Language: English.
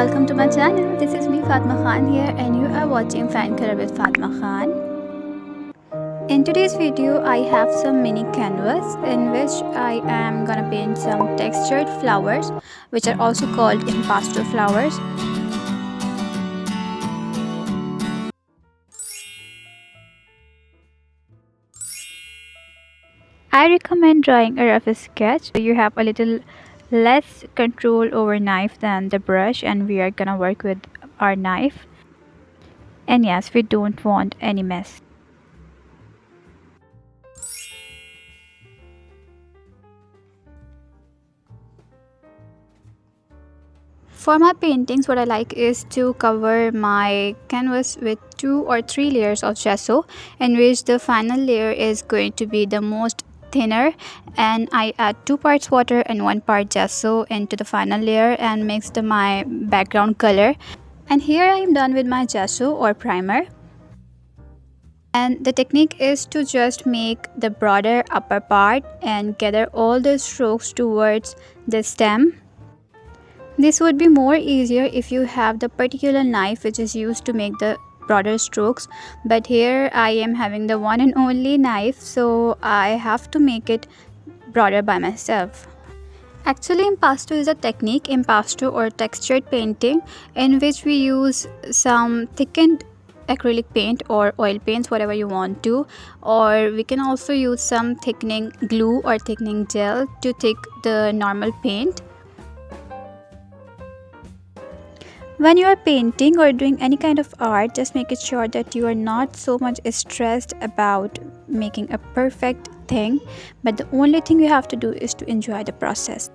welcome to my channel. This is me Fatma Khan here and you are watching Fan Color with Fatma Khan. In today's video I have some mini canvas in which I am gonna paint some textured flowers which are also called impasto flowers. I recommend drawing a rough sketch so you have a little less control over knife than the brush, and we are gonna work with our knife. And yes, we don't want any mess. For my paintings, what I like is to cover my canvas with 2 or 3 layers of gesso, in which the final layer is going to be the most thinner, and I add 2 parts water and 1 part gesso into the final layer and mix my background color. And here I am done with my gesso or primer. And the technique is to just make the broader upper part and gather all the strokes towards the stem. This would be more easier if you have the particular knife which is used to make the broader strokes, but here I am having the one and only knife, so I have to make it broader by myself. Actually, impasto is a technique, impasto or textured painting, in which we use some thickened acrylic paint or oil paints, whatever you want to, or we can also use some thickening glue or thickening gel to thick the normal paint. When you are painting or doing any kind of art, just make it sure that you are not so much stressed about making a perfect thing, but the only thing you have to do is to enjoy the process.